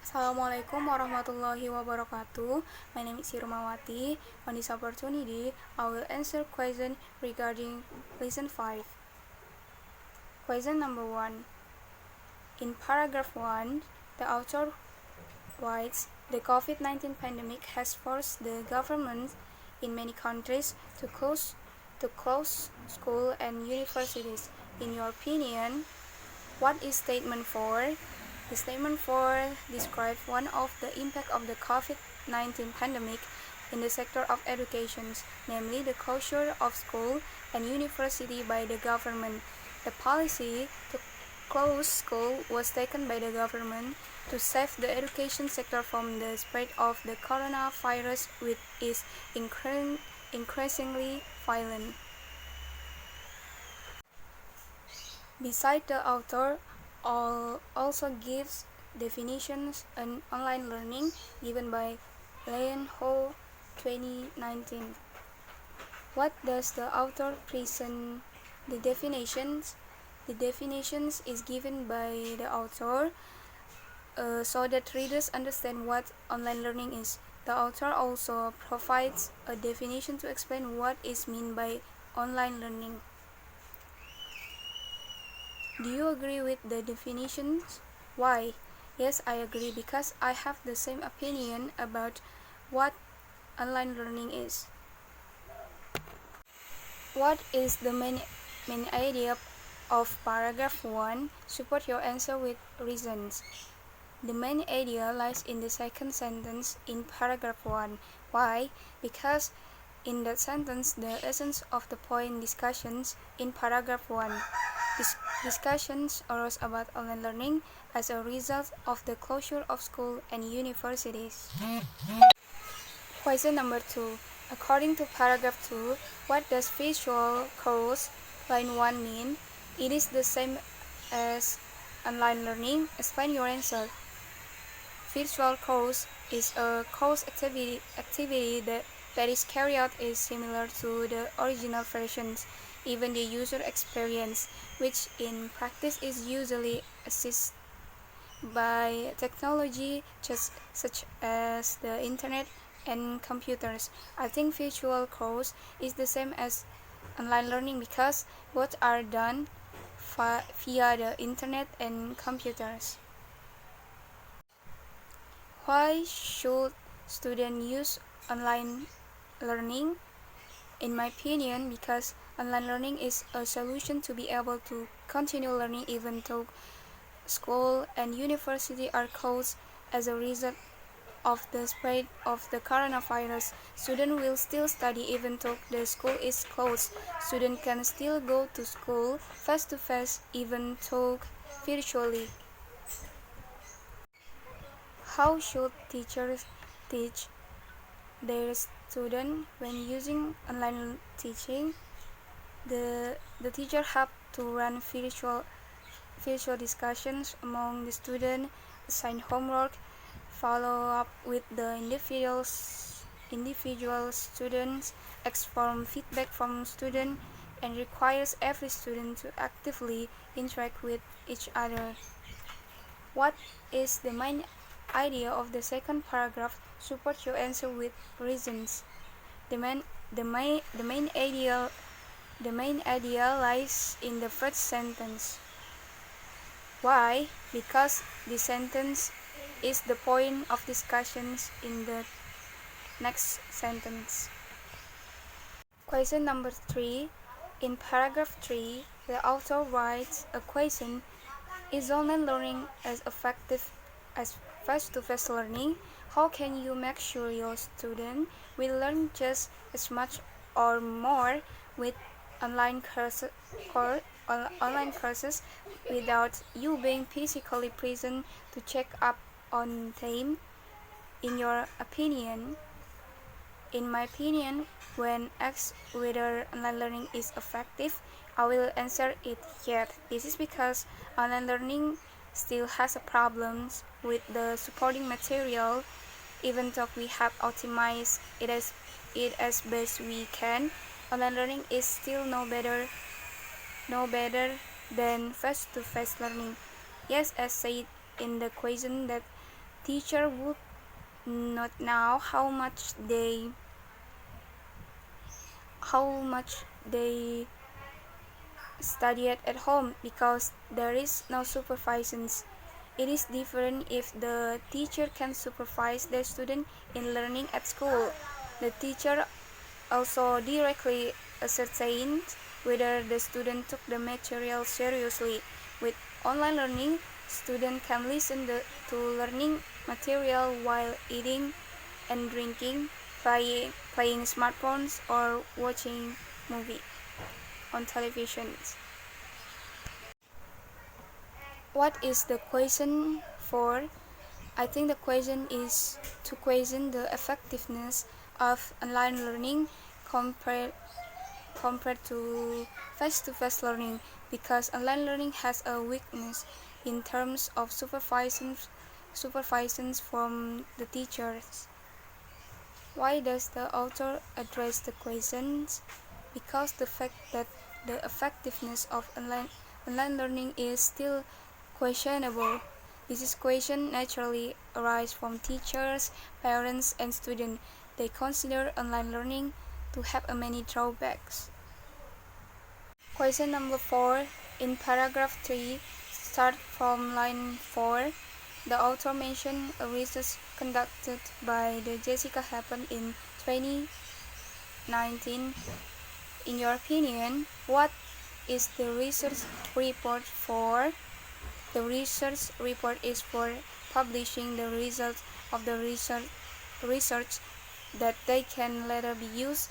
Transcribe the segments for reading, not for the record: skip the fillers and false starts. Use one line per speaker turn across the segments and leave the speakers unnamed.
Assalamualaikum warahmatullahi wabarakatuh. My name is Irmawati. On this opportunity, I will answer question regarding lesson 5. Question number 1. In paragraph 1, the author writes, the COVID-19 pandemic has forced the government in many countries to close school and universities. In your opinion, what is statement 4? The statement 4 describes one of the impact of the COVID-19 pandemic in the sector of education, namely the closure of school and university by the government. The policy to close school was taken by the government to save the education sector from the spread of the coronavirus, which is increasingly violent. Besides, the author also gives definitions on online learning given by Lian Ho 2019. What does the author present the definitions? The definitions is given by the author so that readers understand what online learning is. The author also provides a definition to explain what is meant by online learning. Do you agree with the definitions? Why? Yes, I agree because I have the same opinion about what online learning is. What is the main idea of paragraph 1? Support your answer with reasons. The main idea lies in the second sentence in paragraph 1. Why? Because in that sentence, the essence of the point discussions in paragraph 1. Discussions arose about online learning as a result of the closure of schools and universities. Question number 2. According to paragraph 2, what does virtual course line 1 mean? It is the same as online learning. Explain your answer. Virtual course is a course activity that is carried out is similar to the original versions, even the user experience, which in practice is usually assisted by technology such as the internet and computers. I think virtual course is the same as online learning because both are done via the internet and computers. Why should students use online learning? In my opinion, because online learning is a solution to be able to continue learning even though school and university are closed as a result of the spread of the coronavirus. Students will still study even though the school is closed. Students can still go to school face to face even though virtually. How should teachers teach their students when using online teaching? The teacher have to run virtual discussions among the students, assign homework, follow up with the individual students, explore feedback from students, and requires every student to actively interact with each other. What is the main idea of the second paragraph? Support your answer with reasons. The main idea lies in the first sentence. Why? Because this sentence is the point of discussions in the next sentence. Question number 3. In paragraph 3, the author writes a question: is online learning as effective as face-to-face learning? How can you make sure your student will learn just as much or more with online courses without you being physically present to check up on them? In your opinion? In my opinion, when asked whether online learning is effective, I will answer it yes. This is because online learning still has problems with the supporting material. Even though we have optimized it as best we can, online learning is still no better than face-to-face learning. Yes, as said in the question that teacher would not know how much they studied at home because there is no supervision. It is different if the teacher can supervise the student in learning at school. The teacher also directly ascertains whether the student took the material seriously. With online learning, students can listen to learning material while eating and drinking, playing smartphones, or watching movie on television. What is the question for? I think the question is to question the effectiveness of online learning compared to face-to-face learning, because online learning has a weakness in terms of supervision from the teachers. Why does the author address the questions? Because the fact that the effectiveness of online learning is still questionable. This question naturally arises from teachers, parents, and students. They consider online learning to have many drawbacks. Question number 4. In paragraph 3, start from line 4. The author mentioned a research conducted by the Jessica Happen in 2019. In your opinion, what is the research report for? The research report is for publishing the results of the research that they can later be used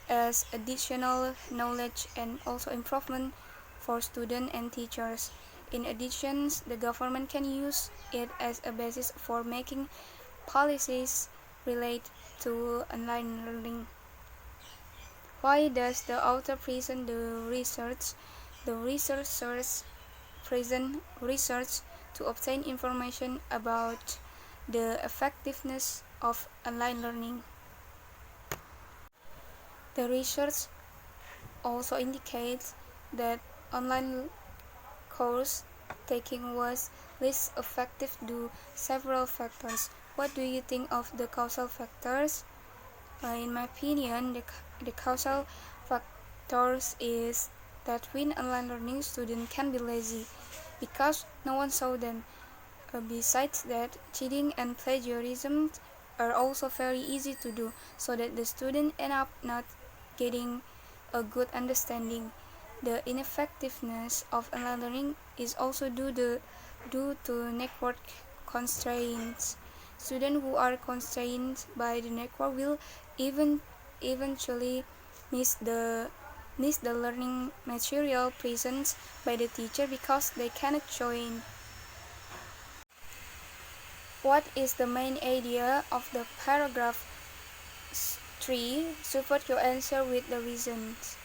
as additional knowledge and also improvement for students and teachers. In addition, the government can use it as a basis for making policies related to online learning. Why does the author present the research? The researchers present research to obtain information about the effectiveness of online learning. The research also indicates that online course taking was less effective due to several factors. What do you think of the causal factors? In my opinion, the causal factors is that when online learning, students can be lazy because no one saw them. Besides that, cheating and plagiarism are also very easy to do, so that the student end up not getting a good understanding. The ineffectiveness of online learning is also due to network constraints. Students who are constrained by the network will eventually miss the learning material presented by the teacher because they cannot join. What is the main idea of the paragraph 3? Support your answer with the reasons.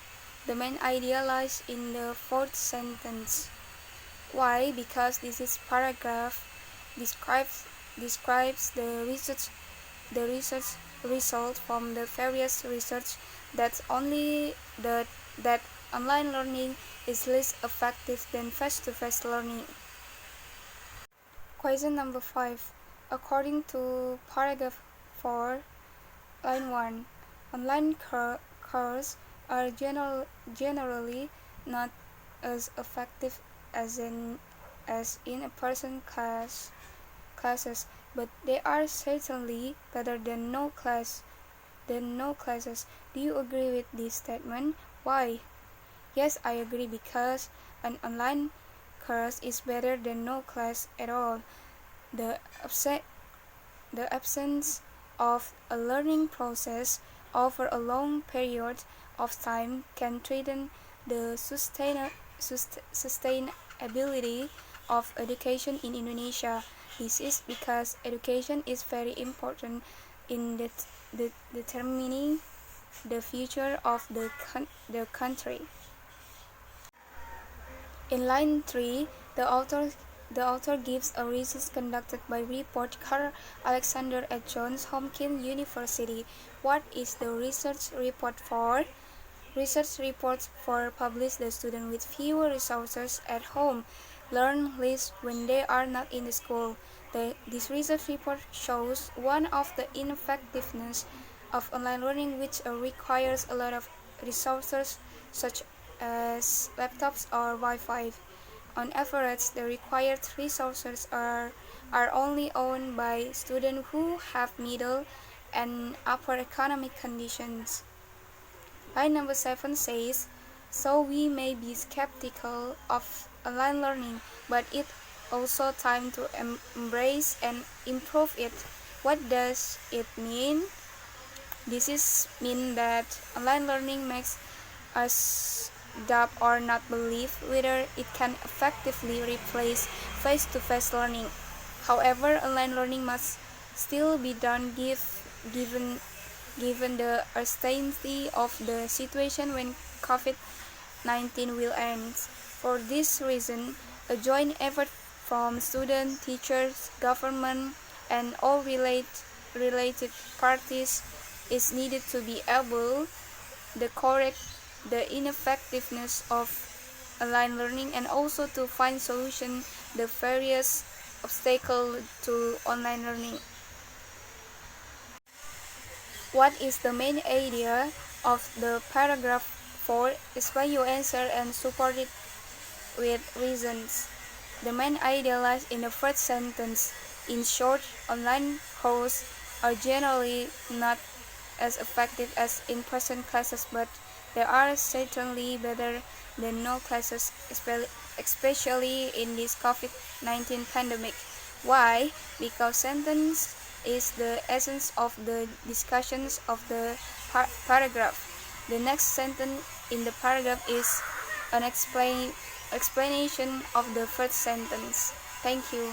The main idea lies in the fourth sentence. Why? Because this paragraph describes the research result from the various research that online learning is less effective than face-to-face learning. Question number 5. According to paragraph 4, line 1, online courses are generally not as effective as in in-person classes, but they are certainly better than no classes. Do you agree with this statement? Why? Yes, I agree, because an online course is better than no class at all. The absence of a learning process over a long period of time can threaten the sustainability of education in Indonesia. This is because education is very important in determining the future of the country. In line 3, the author gives a research conducted by reporter Carl Alexander at Johns Hopkins University. What is the research report for? Research reports for publish the student with fewer resources at home. learn least when they are not in the school. This research report shows one of the ineffectiveness of online learning, which requires a lot of resources such as laptops or Wi-Fi. On average, the required resources are only owned by students who have middle and upper economic conditions. Line number 7 says, so we may be skeptical of online learning, but it's also time to embrace and improve it. What does it mean? This is mean that online learning makes us doubt or not believe whether it can effectively replace face-to-face learning. However, online learning must still be done given the uncertainty of the situation when COVID-19 will end. For this reason, a joint effort from students, teachers, government, and all related parties is needed to be able to correct the ineffectiveness of online learning and also to find solution the various obstacles to online learning. What is the main idea of the paragraph 4? Explain your answer and support it with reasons. The main idea lies in the first sentence. In short, online courses are generally not as effective as in-person classes, but they are certainly better than no classes, especially in this COVID-19 pandemic. Why? Because sentence is the essence of the discussions of the paragraph. The next sentence in the paragraph is an explanation of the first sentence. Thank you.